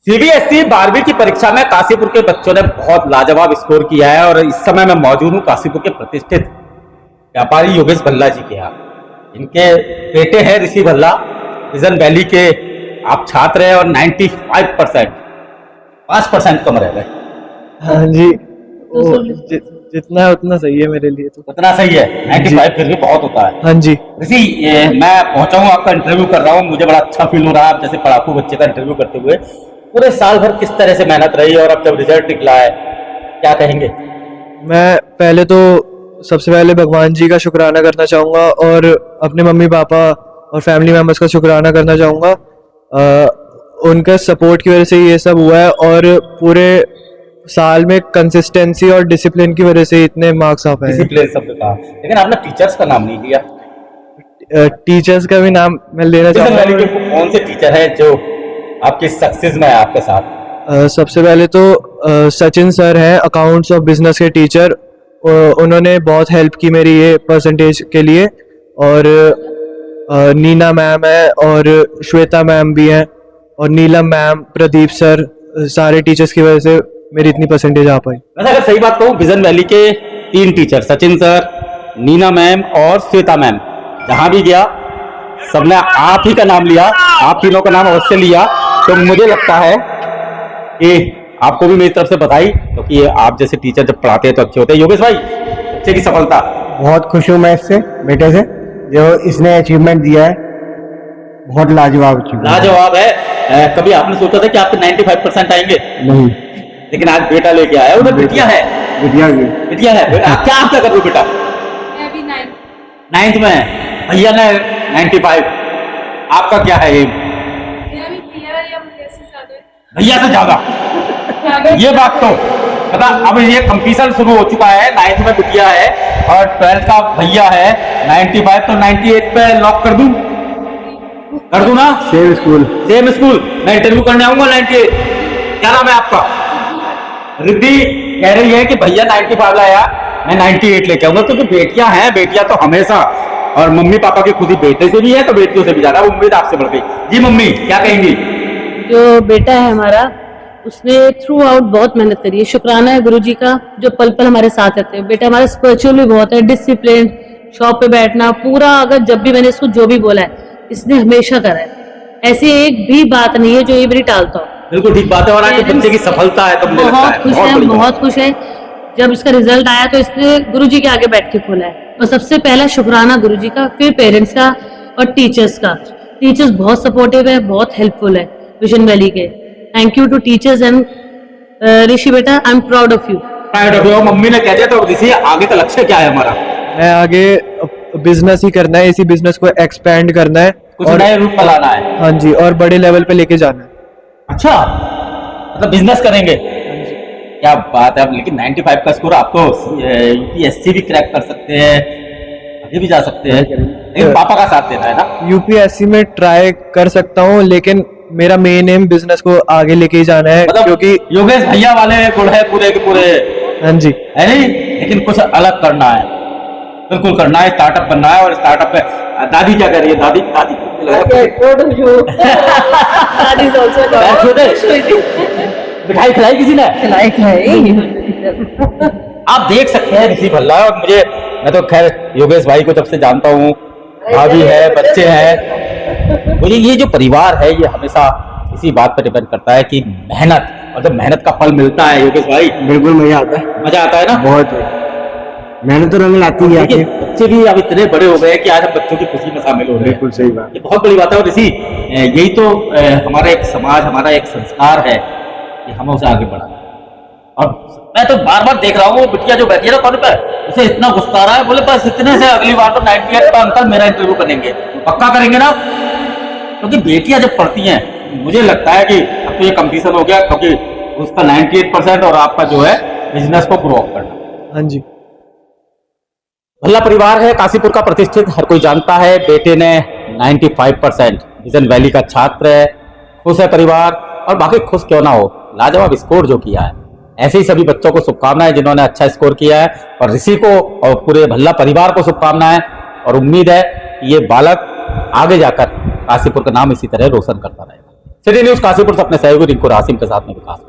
CBSE 12वीं की परीक्षा में काशीपुर के बच्चों ने बहुत लाजवाब स्कोर किया है और इस समय मैं मौजूद हूँ काशीपुर के प्रतिष्ठित व्यापारी योगेश भल्ला जी के यहाँ। इनके बेटे हैं ऋषि भल्ला, विजन वैली के आप छात्र हैं और 95% 5% कम रह गए। हाँ जी, वो जितना है उतना सही है मेरे लिए तो। उतना सही है, 95 फिर भी बहुत होता है। हाँ जी, ऋषि मैं पहुंचा हूँ, आपका इंटरव्यू कर रहा हूँ, मुझे बड़ा अच्छा फील हो रहा है आप जैसे पढ़ाकू बच्चे का इंटरव्यू करते हुए। पूरे साल भर किस तरह से मेहनत रही और अब जब रिजल्ट निकला है क्या कहेंगे? मैं पहले तो सबसे पहले भगवान जी का शुक्राना करना चाहूँगा और अपने मम्मी पापा और फैमिली मेम्बर्स का शुक्राना करना चाहूँगा। उनका सपोर्ट की वजह से ये सब हुआ है और पूरे साल में कंसिस्टेंसी और डिसिप्लिन की वजह से इतने मार्क्स आ पाए। डिसिप्लिन शब्द का, लेकिन आपने टीचर्स का नाम नहीं लिया। टीचर्स का भी नाम मैं लेना चाहूँगा। कौन से टीचर हैं जो आपकी सक्सेस में है आपके साथ? सबसे पहले तो सचिन सर हैं, अकाउंट्स ऑफ बिजनेस के टीचर। उन्होंने बहुत हेल्प की मेरी ये परसेंटेज के लिए। और नीना मैम है और श्वेता मैम भी हैं और नीलम मैम, प्रदीप सर, सारे टीचर्स की वजह से मेरी इतनी परसेंटेज आ पाई। वैसे अगर सही बात कहूँ, विजन वैली के 3 teacher Sachin sir, Neena ma'am और श्वेता मैम, जहाँ भी गया सबने आप ही का नाम लिया, आप तीनों का नाम अवश्य लिया। तो मुझे लगता है कि आपको भी मेरी तरफ से बधाई, क्योंकि ये आप जैसे टीचर जब पढ़ाते हैं तो अच्छे होते हैं। योगेश भाई, बच्चे की सफलता। बहुत खुश हूँ मैं इससे, बेटे से, जो इसने अचीवमेंट दिया है, बहुत लाजवाब अचीवमेंट। लाजवाब है। कभी आपने सोचा था कि आपके 95% आएंगे? नहीं, लेकिन आज बेटा लेके आया। उधर बिटिया है? बिटिया है। क्या आप क्या कर रहे हो बेटा? मैं अभी 9th में है। भैया ने 95, आपका क्या है एम? भैया से ज्यादा। ये बात तो पता, अब ये कंपटीशन शुरू हो चुका है। 9th में बिटिया है और 12th का भैया है। 95 तो 98 पे लॉक कर दूं ना? Same school. मैं इंटरव्यू करने आऊंगा 98। क्या नाम है आपका? रिद्धि कह रही है कि भैया 95 लाया, मैं 98 लेके आऊंगा, क्योंकि बेटियां हैं, बेटियां तो हमेशा, और मम्मी पापा की खुदी बेटे से भी है तो बेटियों से भी ज्यादा उम्मीद आपसे बढ़ गई। जी मम्मी क्या कहेंगी? जो बेटा है हमारा, उसने थ्रू आउट बहुत मेहनत करी है। शुक्राना है गुरुजी का जो पल पल हमारे साथ रहते हैं। बेटा हमारा स्पिरिचुअल भी बहुत है, डिसिप्लिन, शॉप पे बैठना पूरा। अगर जब भी मैंने इसको जो भी बोला है इसने हमेशा करा है। ऐसी एक भी बात नहीं है जो ये मेरी टालता हो। बिल्कुल ठीक बात है। और आज बच्चे की सफलता है तो मुझे लगता है बहुत खुश है। जब इसका रिजल्ट आया तो इसने गुरुजी के आगे बैठ के खोला है। और सबसे पहला शुक्राना गुरुजी का, फिर पेरेंट्स का और टीचर्स का। टीचर्स बहुत सपोर्टिव है, बहुत हेल्पफुल है विजन वैली के। Thank you to teachers and Rishi बेटा, I am proud of you. Mummy ने कह दिया तो ऋषि आगे का लक्ष्य क्या है हमारा? मैं आगे बिजनेस ही करना है, इसी बिजनेस को एक्सपेंड करना है, कुछ नए रूप में लाना है। हाँ जी, और बड़े लेवल पे लेके जाना है। अच्छा, मतलब बिजनेस करेंगे? क्या बात है। लेकिन 95 का स्कोर, आप तो यूपीएससी भी क्रैक कर सकते हैं, आगे भी जा सकते हैं, लेकिन पापा का साथ देना है ना। यूपीएससी में ट्राई कर सकता हूँ, लेकिन मेरा मेन एम बिजनेस को आगे लेके ही जाना है, मतलब क्योंकि योगेश भैया वाले गुण है पूरे के पूरे। हाँ जी, है नहीं, लेकिन कुछ अलग करना है, बिल्कुल करना है। स्टार्टअप बनना है। और स्टार्टअप पे दादी क्या कर रही है? दादी मिठाई खिलाई किसी ने? आप देख सकते हैं ऋषि भल्ला। और मैं तो खैर योगेश भाई को जब से जानता हूँ, भाभी है, बच्चे हैं, मुझे ये जो परिवार है ये हमेशा इसी बात पर डिपेंड करता है कि मेहनत, और जब मेहनत का फल मिलता है योगेश भाई, बिल्कुल मजा आता है ना। बहुत मेहनत तो रंग लाती है। बच्चे भी अब इतने बड़े हो गए कि आज हम बच्चों की खुशी में शामिल हो रहे हैं। बिल्कुल सही बात, ये बहुत बड़ी बात है। और ऋषि यही तो हमारा एक समाज, हमारा एक संस्कार है कि हमें उसे आगे बढ़ाना। और मैं तो बार बार देख रहा हूँ, वो बिटिया जो बैठी है ना कौन पे, उसे इतना गुस्सा आ रहा है। बोले बस इतने से अगली बार तो 98 का अंकल मेरा इंटरव्यू करेंगे, पक्का करेंगे ना। क्योंकि बेटियां जब पढ़ती हैं, मुझे लगता है कि अब तो ये कंपटीशन हो गया, क्योंकि उसका 98% और आपका जो है बिजनेस को ग्रो अप करना। हाँ जी। भल्ला परिवार है काशीपुर का प्रतिष्ठित, हर कोई जानता है। बेटे ने 95%, विजन वैली का छात्र है, खुश है परिवार। और बाकी खुश क्यों ना हो, लाजवाब स्कोर जो किया है। ऐसे ही सभी बच्चों को शुभकामनाएं जिन्होंने अच्छा स्कोर किया है, और ऋषि को और पूरे भल्ला परिवार को शुभकामनाएं। और उम्मीद है कि ये बालक आगे जाकर काशीपुर का नाम इसी तरह रोशन करता रहेगा। सिटी न्यूज काशीपुर से अपने सहयोगी रिंकू रासिम के साथ में विकास।